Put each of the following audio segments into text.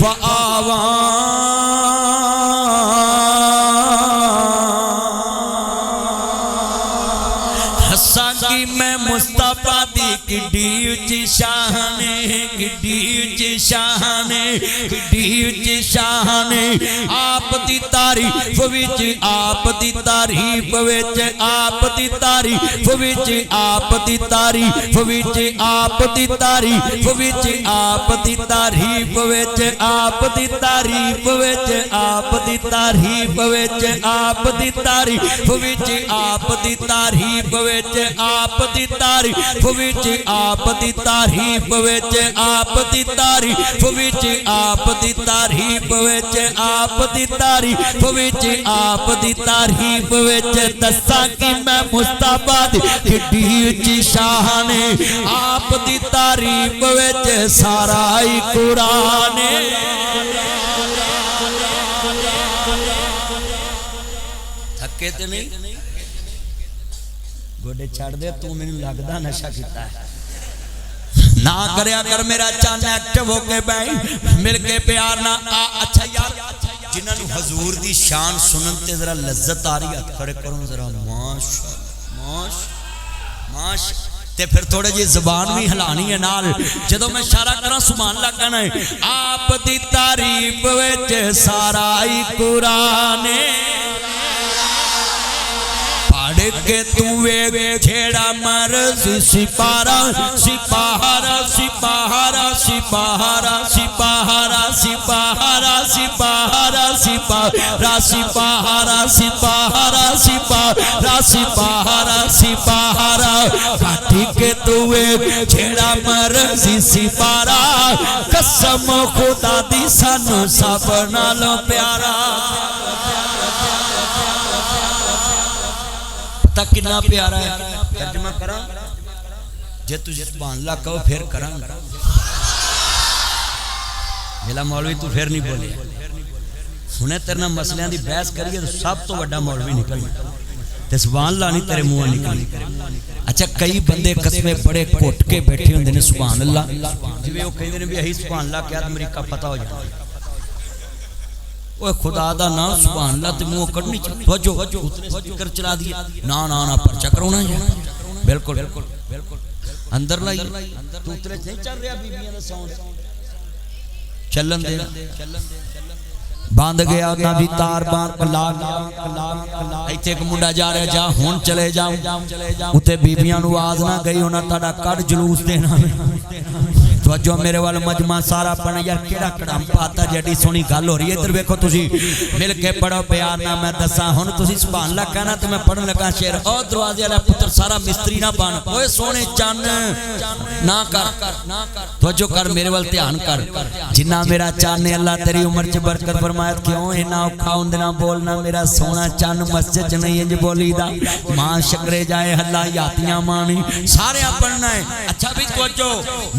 फआवा हसांगी मैं मुस्तफा दी किड्डी उच्ची शान किड्डी उच्ची शान किड्डी उच्ची शान आप दी तारीफ विच आप दी तारीफ विच आप दी तारीफ विच आप दी तारीफ विच आप दी तारीफ विच आप दी तारीफ विच आप दी तारीफ विच आप दी तारीफ विच आप दी तारीफ विच आप दी तारीफ विच आप दी तारीफ विच आप दी तारीफ विच आप दी तारीफ विच आप दी तारीफ विच आप दी तारीफ विच आप दी तारीफ विच दस्सां कि मैं मुस्तफा दी किड्डी उच्ची शान आप दी तारीफ विच सारा ही कुरान थके ते नहीं गोडे छड़ दे तू मैनू लगदा नशा कीता है ना करया कर मेरा चन्न एक्टिव होके बैठ मिल के प्यार ना आ अच्छा यार जिन्हां नू हजूर दी शान सुनन ते जरा लज्जत आ रही है खड़े करो जरा माश ते फिर थोड़े जी ज़बान भी हिलानी है नाल जदों मैं इशारा करा सुभान अल्लाह कहना है आप दी तारीफ विच सारा ही कुरान के तू वे छेड़ा मर्जी सिपारा सिपाहारा सिपाहारा सिपाहारा सिपाहारा सिपाहारा सिपाहारा सिपाहारा सिपाहारा सिपाहारा सिपाहारा सिपाहारा सिपाहारा काटी के तू वे छेड़ा मर्जी सिपारा कसम खुदा दी सानू सब नालों प्यारा कितना प्यारा है तर्जुमा करा जे तुझे सुभान अल्लाह कहो फिर करांगा मेरा मौलवी तू फिर नहीं बोले हुणे तेरे नाल मसलियां दी बहस करिए तो सब तो बड़ा मौलवी निकलना ते सुभान अल्लाह नहीं तेरे मुंह निकली अच्छा कई बंदे कस्मे बड़े घुट के बैठे होंदे ने सुभान अल्लाह जिवें वो कहंदे ने भी अही सुभान अल्लाह क्या अमरीका पता हो जाए ओए खुदा दा नाम सुभान अल्लाह ते मुंह कढनी वजो स्पीकर चला दिए ना ना ना पर्चा कराउणा है बिल्कुल बिल्कुल बिल्कुल अंदर लाई तू उतरे नहीं चल रहा बीबियां दा साउंड चलन दे बांध गया ना भी तार बांध कलाक इत्थे एक मुंडा जा रहा जा हुण चले जाओ उते बीबियां नु आवाज ना गई उन्हां ताड़ा कड जुलूस देना जो मेरे वाल मजमा सारा पढ़ यार केड़ा कड़म पाता जेडी सोहनी गल हो रही है इधर देखो तुसी मिल के पढ़ो प्यार ना मैं दसा हुण तुसी सुभान अल्लाह कहना तो मैं पढ़न लगा शेर ओ दरवाजे वाला पुत्र सारा मिस्त्री ना बन ओए सोने चन्न ना कर तवज्जो कर मेरे वाल ध्यान कर जिन्ना मेरा चन्न अल्लाह तेरी उम्र च बरकत फरमाए क्यों इना औखा हुंदे ना बोलना मेरा सोना चन्न मस्जिद च नहीं इंज बोलीदा मां शकरे जाए हल्ला यातियां मानी सारे पढ़ना है अच्छा भी तवज्जो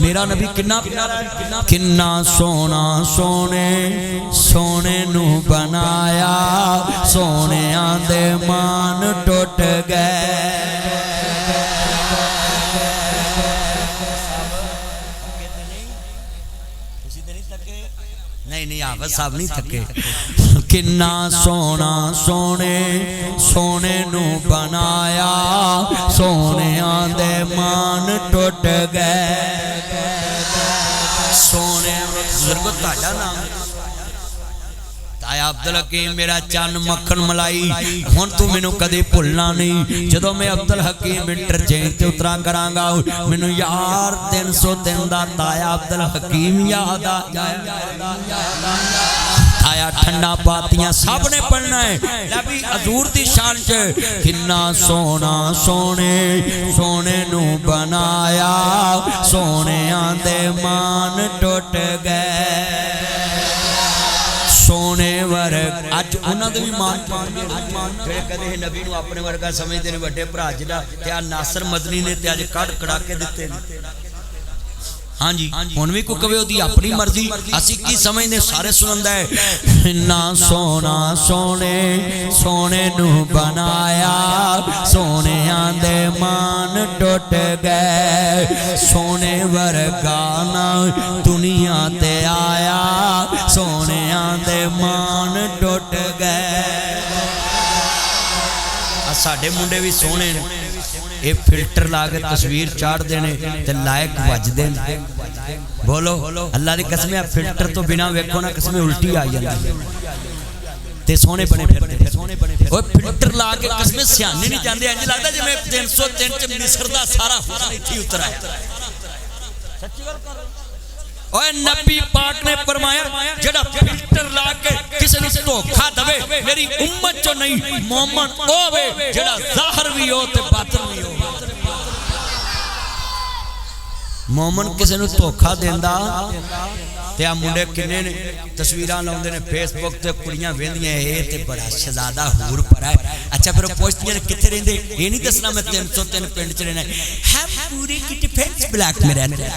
मेरा नबी किन्ना सोना सोने सोने नू बनाया सोने आंदे मान टुट गए नहीं आवत साहब नहीं थके किन्ना सोना सोने सोने नू बनाया सोने आंदे मान टुट गए सोने बुजुर्ग ताजा नाम ताया अब्दुल हकीम मेरा चन्न मक्खन मलाई हुण तू मैनू कदे भुलना नहीं जदों मैं अब्दुल हकीम इंटरचेंज ते उतरा करांगा मैनू यार 300 दिन दा ताया अब्दुल हकीम याद आ आया ठंडा पातियां सब ने पढ़ना है नबी हजूर दी शान च किन्ना सोना सोने सोने नू बनाया सोने आंदे मान टुट गए सोने वर्ग अज उन्होंने भी मान फिर कदे नबी नू अपने वर्गा समझते हैं वड्डे भरा जिहड़ा ते आ नासर मदनी ने ते अज कड़ कड़ा के दिते हाँ जी हुण भी कोई कवे ओदी अपनी मर्जी असी की समझने सारे सुनंदा है ना सोना सोने सोने नू बनाया सोने आंदे मान टुट गए सोने वर्गा ना दुनिया ते आया सोने आंदे मान टुट गए साडे मुंडे भी सोने ये फिल्टर ला के तस्वीर चाढ़ते हैं ते लायक वजदे बोलो अल्लाह की कसम फिल्टर तो बिना वेखो ना कसम उल्टी आ जाती ते सोने बने फिरते ओए फिल्टर ला के कसम सियाने नहीं जाते इंज लगदा जिवें 303 च मिस्र दा सारा हुस्न इत्थे उतर आया सच्ची गल कर ओए नबी पाक ने फरमाया जेड़ा फिल्टर ला के किसी ने धोखा दवे मेरी उम्मत चो नहीं मोमन ओ वे जेड़ा ज़ाहिर भी हो ते बातिन भी हो मोमन किसी ने धोखा देंदा ते आ मुंडे किन्ने ने तस्वीरां लाउंदे ने फेसबुक ते कुड़ियां वेंदियां ए ते बड़ा शहजादा हूर पर है अच्छा फिर पुछदियां किथे रहंदे ये नहीं दसना मैं 303 पिंड च रहना है पूरी की डिफेंस ब्लैक में रहंदे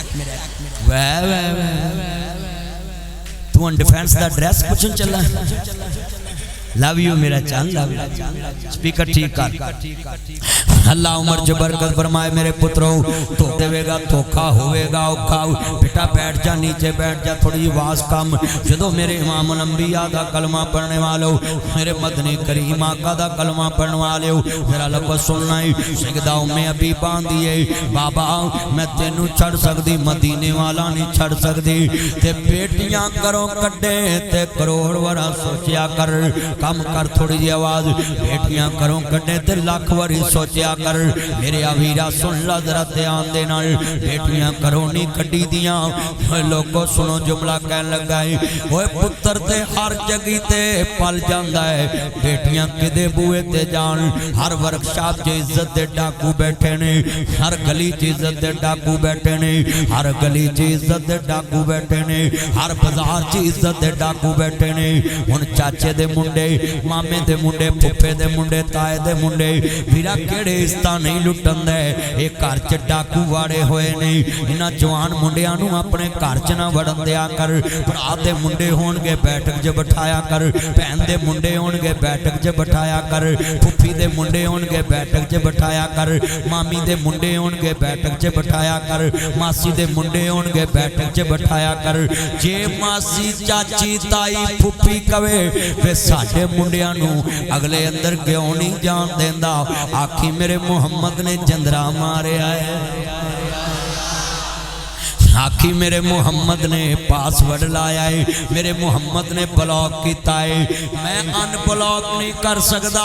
वाह वाह तू ऑन डिफेंस दा ड्रेस पूछन चला लव यू मेरा चांद लव स्पीकर ठीक कर अल्लाह उमर च बरकत फरमाए मेरे पुत्रों तो देवेगा धोखा होवेगा औखा बेटा बैठ जा नीचे बैठ जा थोड़ी आवाज कम जो मेरे इमाम अंबिया दा कलमा पढ़ने वालों मेरे मदनी करीम आका दा कलमा पढ़ने वाले मेरा लफ्ज़ सुनना ही सिखदा उम्मे अभी बांधी है बाबा मैं तेनू छड़ सकदी मदीने वाला नहीं छड़ सकदी ते बेटियां करो कड्डे ते करोड़ वरा सोचिया कर कम कर थोड़ी जी आवाज बेटियां करो कड्डे ते लाख वारी सोचिया कर मेरे अवीरा सुन ला जरा ध्यान दे नाल बेटियां करो नहीं कड्डी दियां लोगों सुनो जुमला कहन लगा है ओए पुत्र ते हर जगह ते पल जांदा है बेटियां किदे बूए ते जान हर वर्कशॉप च इज्जत दे डाकू बैठे ने हर गली च इज्जत दे डाकू बैठे ने हर गली च इज्जत दे डाकू बैठे ने हर बाजार च इज्जत दे डाकू बैठे ने हुण चाचे दे मुंडे मामे दे मुंडे फुफे दे मुंडे ताए दे मुंडे वीरा केड़े इस्ता नहीं लुटन दे ये घर च डाकू वाड़े होए ने इन्हां जवान मुंडियां नूं अपने घर च ना वड़न दिया कर भरा दे मुंडे होणगे बैठक च बिठाया कर भैन दे मुंडे होणगे बैठक च बिठाया कर फुफी दे मुंडे होणगे बैठक च बिठाया कर मामी दे मुंडे होणगे बैठक च बिठाया कर मासी दे मुंडे होणगे बैठक च बिठाया कर जे मासी चाची ताई फुफी कवे वे साडे मुंडियां नूं अगले अंदर क्यों नहीं जान देंदा आखी मेरे मुहम्मद ने जंदरा मारिया है आखी मेरे मुहम्मद ने पासवर्ड लाया है मेरे मुहम्मद ने ब्लॉक किया है मैं अनब्लॉक नहीं कर सकता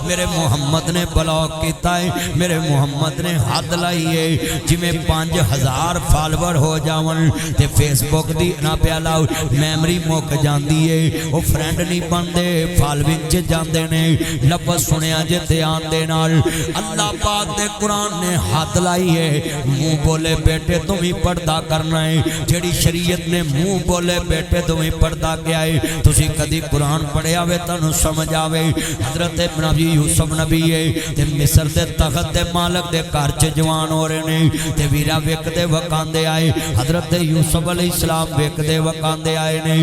मेरे मुहम्मद ने ब्लॉक किया है मेरे मुहम्मद ने हद लाई है जिमें 5000 फॉलोवर हो जावन ते फेसबुक दी ना पिया लाओ मैमरी मुक जाती है वो फ्रेंड नहीं बनते फॉलोइंग च जाते ने लफ्ज़ सुनिया जे ध्यान दे नाल अल्लाह पाक दे कुरान ने हद लाई है मुंह बोले बेटे तुम ही पर्दा करना है जेड़ी शरीयत ने मुंह बोले बेटे तुम्हें पर्दा क्या है तुसी कदी कुरान पढ़िया वे तुहानू समझ आवे हजरत नबी यूसुफ नबी है ते मिस्र दे तख्त दे मालक दे घर च जवान हो रहे ने ते वीरा वेखदे वकांदे आए हजरत यूसुफ अलैहिस्सलाम वेखदे वकांदे आए ने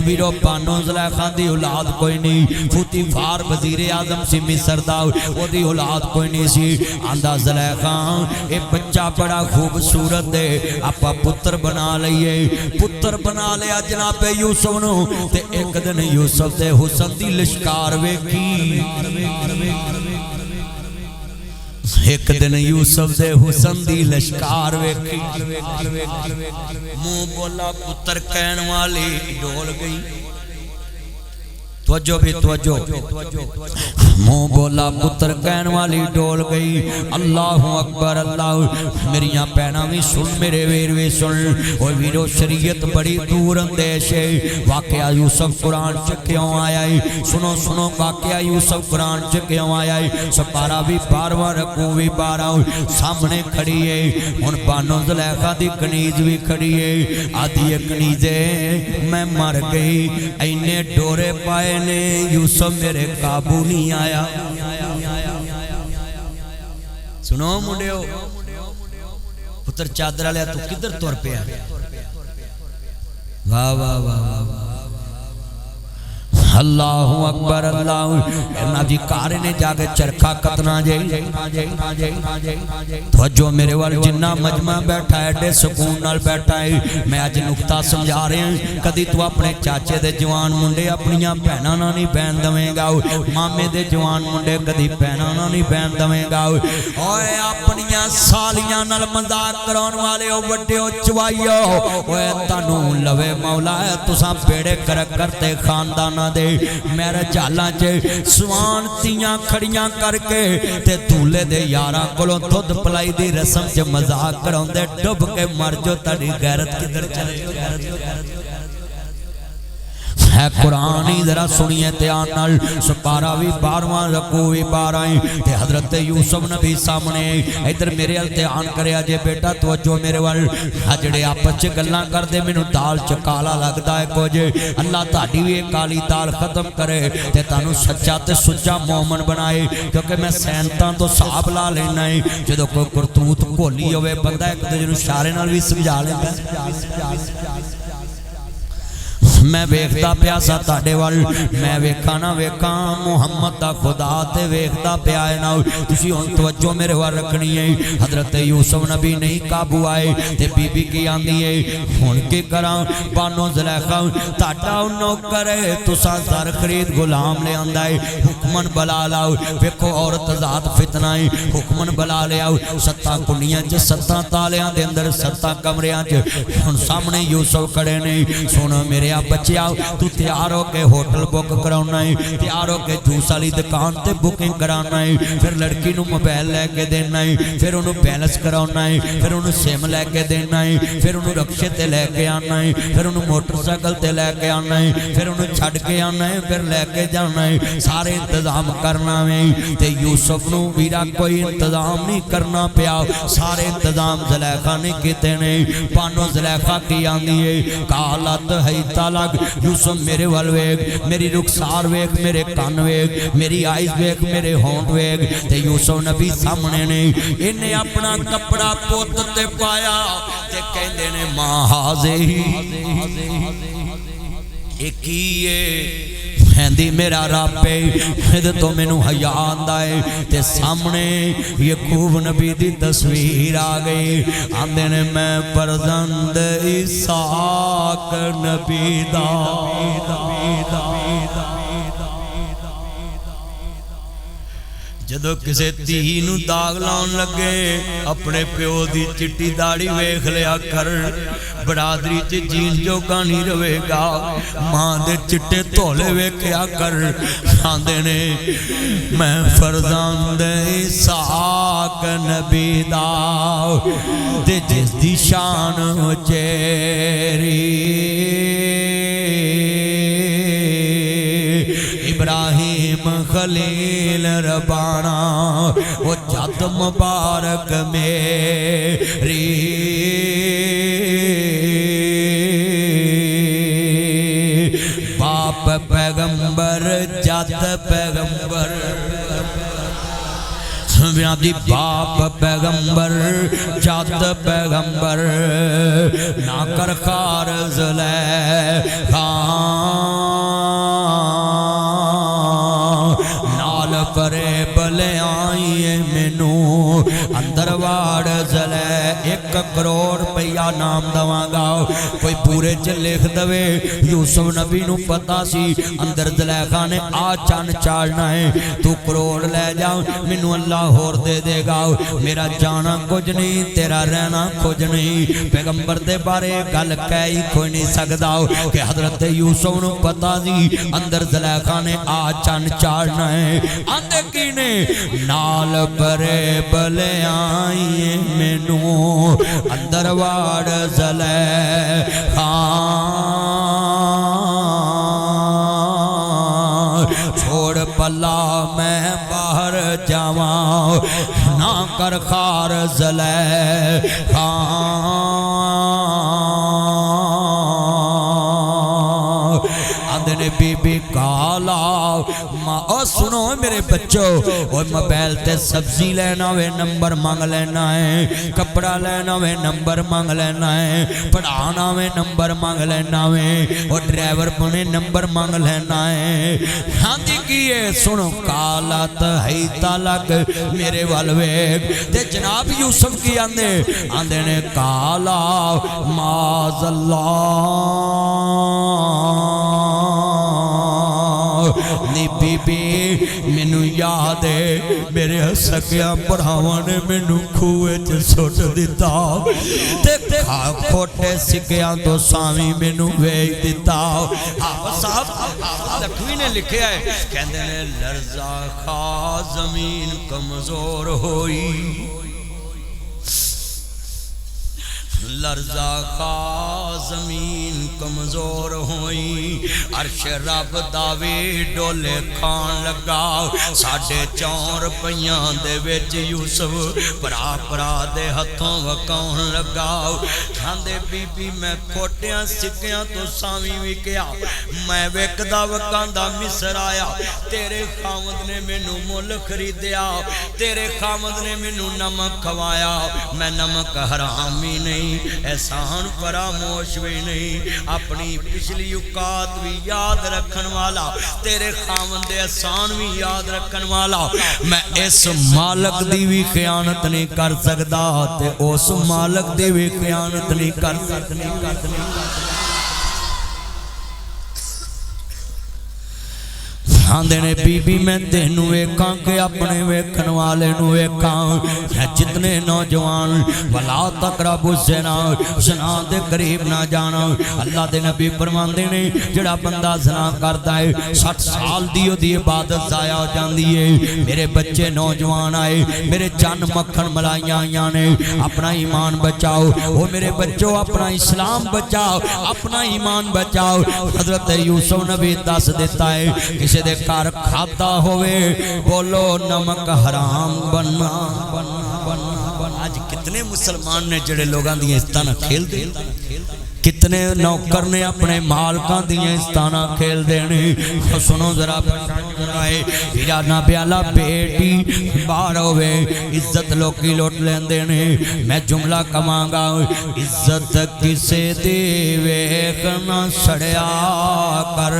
वीरो बानो ज़ुलैखा दी औलाद कोई नहीं फुतीफार वजीर आजम सी मिस्र दा ओदी औलाद कोई नहीं सी आंदा ज़ुलैखा ए बच्चा बड़ा खूबसूरत है आपा पुत्र बना लईए पुत्र बना लिया जनाबे यूसुफ नू ते एक दिन यूसुफ दे हुस्न दी लिशकार वेखी एक दिन यूसुफ दे हुस्न दी लिशकार वेखी मुंह बोला पुत्र कहन वाली डोल गई तवज्जो भी तवज्जो मुंह बोला पुत्र कहन वाली डोल गई अल्लाह अकबर अल्लाह मेरिया भैनां भी सुन मेरे वीर भी सुन और वीरो शरीयत बड़ी दूर अंदेश है वाकया यूसुफ कुरान च क्यों आया है सुनो सुनो वाकया यूसुफ कुरान च क्यों आया है सपारा भी 12वां रकू भी 12 सामने खड़ी है हुण बानो ज़ुलैखा दी कनीज भी खड़ी है आधी कनीजे मैं मर गई इन्ने डोरे पाए ने यूसुफ मेरे काबू नहीं आया सुनो मुंडियो पुत्र चादर वाले तू किधर तुर पिया वाह वाह वाह अल्लाहु अकबर अल्लाह नाजी कार ने जाके चरखा कतना जे तवज्जो मेरे वाल जिन्ना मजमा बैठा है एडे सुकून नाल बैठा है। मैं अज नुकता समझा रहा कदी तू अपने चाचे दे जवान मुंडे अपनियां भैनां नाल नहीं बहन दवेगा, मामे दे जवान मुंडे कदी भैनां नाल नहीं बहन दवेगा। ओए अपनियां सालियां नाल मजाक कराउण वाले ओ वड्डिओ चवाइयो ओए तानू लवे मौला है तुसां बेड़े कर करते खानदाना दे मेरे झालां च सवान तियां खड़ियां करके ते दूल्हे दे यारां कोलों दुध पलाई दी रस्म च मजाक कराउंदे डुब के मर जो तड़ी गैरत किधर चले गैरत है कुरान ही जरा सुनिए ध्यान नाल। सुपारा भी 12वां रकू भी 12 ते हजरत यूसुफ नबी सामने इधर मेरे अल ध्यान करया जे बेटा तवज्जो मेरे वाल आ जेड़े आपस च गल्लां करदे मैनू दाल च काला लगदा है कुछ अल्लाह तुहाडी भी काली दाल खत्म करे ते तुहानू सच्चा ते सुच्चा मोमन बनाए क्योंकि मैं सैनतां तो हिसाब ला लेना है जदों कोई करतूत भोली होवे बंदा एक दूजे नू इशारे नाल भी समझा लैंदा। मैं वेखदा पिया सा तुहाडे वल मैं वेखा ना वेखा मुहम्मद दा खुदा ते वेखदा पिया है ना तुसी हुण तवज्जो मेरे वाल रखनी है। हजरत यूसुफ नबी नहीं काबू आए ते बीबी की आंदी है हुण की करा बानो ज़ुलैखा तुहाडा नौकर है तुसां सर खरीद गुलाम ले आंदा है हुक्मन बुला लाओ वेखो औरत ज़ात फितना है हुक्मन बुला ले आओ 7 कुंडियां च 7 तालियां दे अंदर 7 कमरियां च हुण सामने यूसुफ खड़े ने सुन मेरे बच्चिया तू तैयार होके होटल बुक कराना है तैयार होके जूस वाली दुकान ते बुकिंग कराना है फिर लड़की नू मोबाइल लैके देना है फिर उन्होंने बैलेंस कराना है फिर उन्होंने सिम लैके देना है फिर उन्होंने रक्शे ते लैके आना है फिर उन्होंने मोटरसाइकिल ते लैके आना है फिर उन्होंने छड़ के आना है फिर लैके जाना है सारे इंतजाम करना है। ते यूसुफ नू वीरा कोई इंतजाम नहीं करना पिया सारे इंतजाम ज़ुलैखा ने कीते ने। पानो ज़ुलैखा की आंदी है कालत है ताला यूसुफ मेरे वाल वेख मेरी रुखसार वेख मेरे कान वेख मेरी आइज वेख मेरे होंठ वेख ते यूसुफ नबी सामने ने इन्हें अपना कपड़ा पुत ते पाया ते कहंदे ने मां हाज़े एक ही कहंदी मेरा रब है तो मैनू हया आंदा है ते सामने याकूब नबी दी तस्वीर आ गई आंदे ने मैं फरजंद इसहाक नबी दा जदों किसी धी नू दाग लाउण लगे अपने प्यो दी चिट्टी दाड़ी वेख लिया कर बरादरी च जीन जोगा नहीं रवेगा मां दे चिट्टे धोले वेख्या कर। आंदे ने मैं फरजंद इसहाक नबी दा ते जिस दी शान चेरी इब्राहिम खलील रबाना वो जद मुबारक मेरी बाप पैगंबर जद पैगंबर दी बाप पैगंबर जद पैगंबर ना कर खार ज़ुलैखा नाल करे भले आईए मैनू अंदर वाड़ ज़लै 1 करोड़ रुपया नाम दवांगा कोई पूरे च लिख दवे। यूसुफ नबी नू पता सी अंदर ज़ुलैखा ने आ चन चाड़ना है तू करोड़ लै जा मैनू अल्लाह होर दे देगा मेरा जाना कुछ नहीं तेरा रहना कुछ नहीं। पैगंबर दे बारे गल कह ही कोई नहीं सकदा कि हजरत यूसुफ नू पता सी अंदर ज़ुलैखा ने आ चन चाड़ना है। आंदे की ने नाल परे भले आईए मैनू अंदर वाड़ ज़ुलैखा छोड़ पला मैं बाहर जावा ना कर खार ज़ुलैखा आंदे ने बीबी काला ओ सुनो मेरे बच्चों, ओ मोबाइल ते सब्जी लेना वे नंबर मांग लेना है, कपड़ा लेना वे नंबर मांग लेना है, पढ़ाना वे नंबर मांग लेना वे, और ड्राइवर बने नंबर मांग लेना है। हाँ की है सुनो कालत है तलक मेरे वाल वेग ते जनाब यूसुफ की आंदे आंदे ने काला माज़ल्ला नी बीबी मैनू याद है मेरे सकिया भरावां ने मैनू खूह च सुट दिता ते खोटे सिक्कियां तो सावी मैनू वेच दिता। साहब लखवी ने लिखा है कहते ने लर्जा खा जमीन कमजोर होई, लर्जा खा जमीन कमजोर होई, अर्श रब दावे डोले खान लगा, 4.5 रुपइयां दे विच यूसुफ भरा भरा दे हथों वकाउन लगा। खांदे बीबी मैं खोटियां सिक्कियां तो सावी विकिया, मैं विकदा वकांदा मिस्र आया, तेरे खामद ने मैनू मुल खरीदिया, तेरे खामद ने मैनू नमक खवाया, मैं नमक हरामी नहीं एहसान फरामोश भी नहीं, अपनी पिछली औकात भी याद रखन वाला, तेरे खामन दे एहसान भी याद रखन वाला, मैं इस मालक दी भी खयानत नहीं कर सकदा ते उस मालक दी भी खयानत नहीं कर सकदा। आंदे ने बीबी मैं तेनू वेखां के अपने वेखन वाले नू वेखां, जितने नौजवान भला तकरबु ज़िना ज़िना दे करीब ना जाना। अल्लाह दे नबी फरमांदे ने जिहड़ा बंदा ज़िना करदा है 60 साल दी ओदी इबादत ज़ाया हो जांदी है। मेरे बच्चे नौजवान आए, मेरे चन मक्खन मलाइयां आईयां ने, अपना ईमान बचाओ, ओ मेरे बच्चों अपना इस्लाम बचाओ, अपना ईमान बचाओ। हज़रत यूसुफ नबी दस देता है किसी दे घर खाता होवे बोलो नमक हराम बनना। आज कितने मुसलमान ने जड़े लोगों दी इज्जतां खेल दे, कितने नौकर ने अपने मालकां दी इज्जतां खेल देने। सुनो जरा हीरा ना प्याला बेटी बाहर होवे इज्जत लोकी लुट लेंदे ने। मैं जुमला कवांगा इज्जत किसे दी वेख ना सड़िया कर,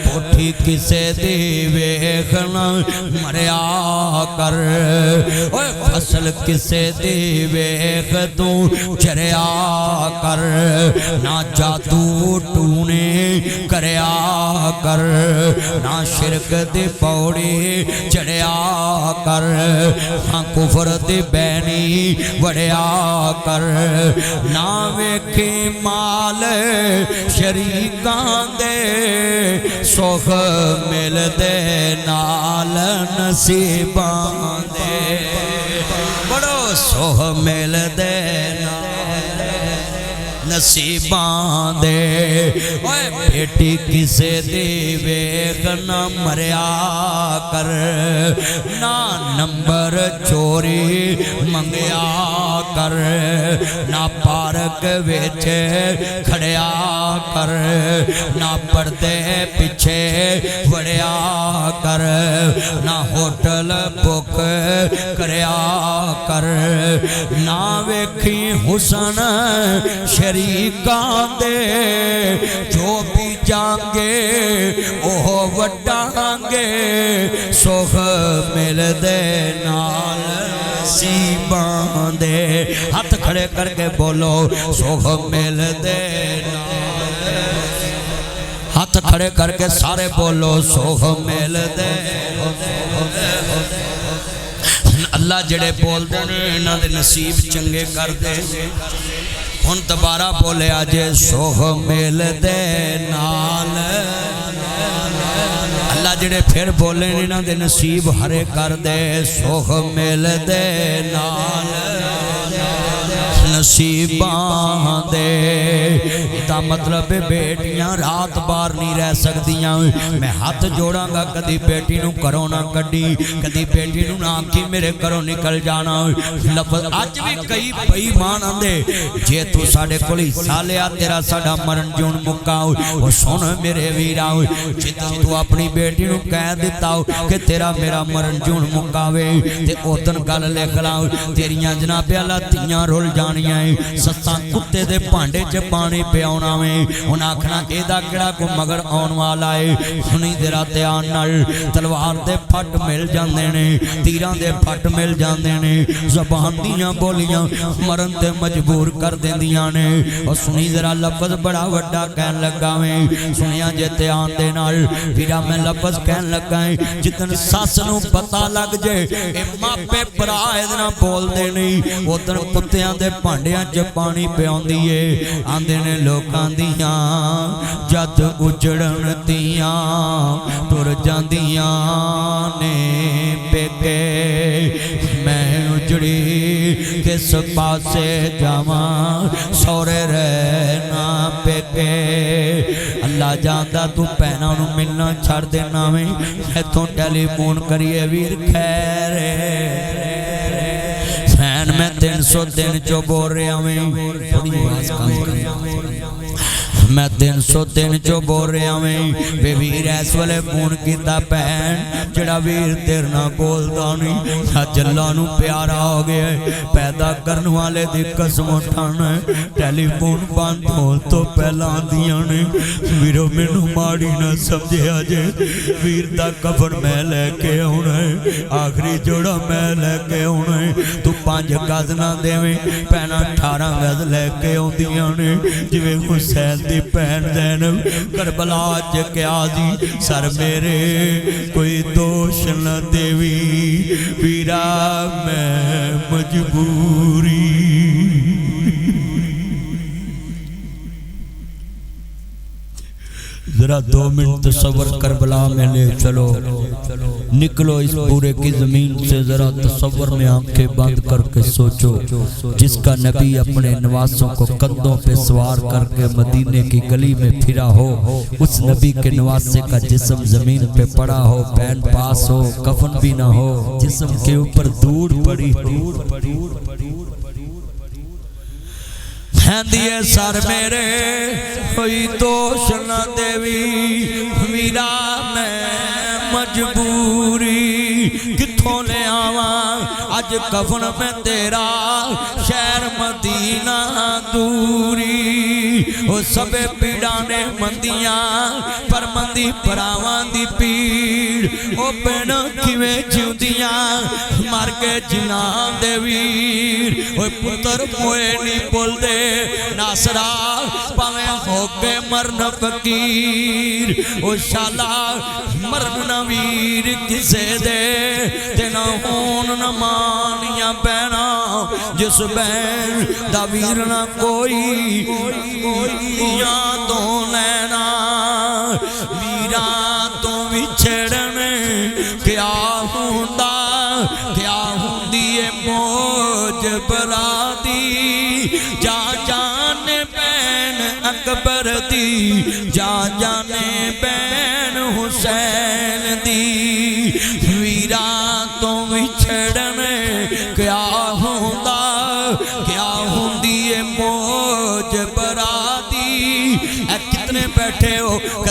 कोठी किसे दी वेख ना मरिया कर, ओए फसल किसे दी वेख तू चरिया कर, ना जादू टूने करया कर, ना शिरक दे पौड़ी चढ़िया कर, हाँ कुफर दे बैनी वड़िया कर, ना वेखी माल शरीकां दे सुख मिलदे नाल नसीबां दे, बड़ो सुख मिलदे नसीबां दे। ओए बेटी किसे दी वेख ना मरिया कर, ना नंबर चोरी मंगया कर, ना पार्क विच खड़िया कर, ना पर्दे पिछे वड़िया कर, ना होटल बुक करया कर, ना वेखी हुसन शरीकां दे जो भी जांगे ओह वड्डांगे, सुख मिलदे नाल नसीबां दे। हाथ खड़े करके बोलो सुख मिलदे नाल, हाथ खड़े करके सारे बोलो सुख मिलदे। अल्लाह जड़े बोलते हैं इन्हां दे नसीब चंगे कर दे। हुण दोबारा बोले अजे सुख मिलदे नाल, अल्लाह जड़े फिर बोले इन्हां दे नसीब हरे कर दे। सुख मिलदे नाल नसीबां दे। इहदा मतलब बेटियां रात बार नहीं रह सकदियां। मैं हाथ जोड़ांगा कदी बेटी नूं घरों ना कड्डी, कदी बेटी नूं ना आखी मेरे घरों निकल जाना। लफज अज भी कई बेईमान आंदे जे तू साडे कोल हिस्सा लिया तेरा साडा मरण जीवन मुक्का। ओ सुन मेरे वीरा, जिद्दन तू अपनी बेटी नूं कह दिता कि तेरा मेरा मरण जीवन मुक्कावे ते उदन गल लिख ला तेरियां जनाबे अल्लाह धीआं रुल जानियां। सस्सां कुत्ते दे भांडे च पानी पियाउणा वे। उन्हें आखना इहदा किहड़ा कोई मगर आउण वाला है। सुनी तेरा ध्यान नाल तलवार दे फट मिल जांदे ने, तीरां दे फट मिल जांदे ने, ज़बान दीआं बोलियां मरन ते मजबूर कर देंदियां ने। और सुनी जरा लफज बड़ा वड्डा कहन लगा वे। सुनिया जे ध्यान दे नाल वीरा मैं लफज कहन लगा है जिदन सस नूं पता लग जाए ए मापे भरा इहदे नाल बोलदे नहीं उदन कुत्तियां दे भांडियां च पानी पियाउंदी है। आंदे ने लोकां दियां जद उजड़न दियां टुर जांदियां ने पेके। मैं उजड़ी किस पासे जावां सौरे रहना पेके। अल्लाह जानदा तू भैनां नूं मिलना छड़ देना वे। इत्थों टेलीफोन करिए वीर खैर फैन मैं 303 चो बोल रहा मैं। थोड़ी आवाज कम कर। मैं 303 चो बोल रहा मैं। वे वीर इस वेले फोन किया भैन जड़ा वीर तेरे नाल बोलदा नहीं अज अल्लाह नूं प्यारा हो गया। पैदा करने वाले दी कसम उठाना टेलीफोन बंद होने तो पहला आंदियां ने वीरो मैनू माड़ी ना समझिया जे वीर दा कफन मैं लैके आउणा है, आखिरी जोड़ा मैं लैके आउणा है। तू 5 गज ना देवें भैनां 18 गज लैके आउंदियां ने। जिवें हुसैन दी भैन ज़ैनब करबला च क्या दी सर मेरे कोई दोष न देवी वीरा मैं मजबूरी। जरा 2 मिनट तसव्वुर करबला में ले चलो, निकलो इस पूरे की जमीन से। जरा तसव्वुर में आंखें बंद करके सोचो जिसका नबी अपने नवासों को कंधों पे सवार करके मदीने की गली में फिरा हो, उस नबी के नवासे का जिस्म जमीन पे पड़ा हो, पैन पास हो, कफन भी ना हो, जिस्म के ऊपर धूड़ पड़ी दिए सर मेरे कोई दोष न देवी वीरा मैं मजबूरी। किथों ले आवा अज कफन में तेरा शहर मदीना दूरी। ओ सबे पीड़ा ने मंदियां पर मंदी भरावां दी पीड़। ओ भैन किवें जिउंदियां मर के जिना दे वीर। ओ पुत्र मोए नहीं बोलदे नासरा भावें होके मरन फकीर। ओ शाला मरन वीर किसे दे ते ना होन न मानियां भैना। जिस भैन दा वीर ना कोई यादों नैना वीरा तो विछड़न क्या हुंदा क्या हुंदी ए मौज बरादी। जा जाने बैन अकबर दी जा जाने बैन हुसैन दी। वीरा तो विछड़न क्या हुंदा क्या हुंदी ए मौज बरादी। कितने बैठे हो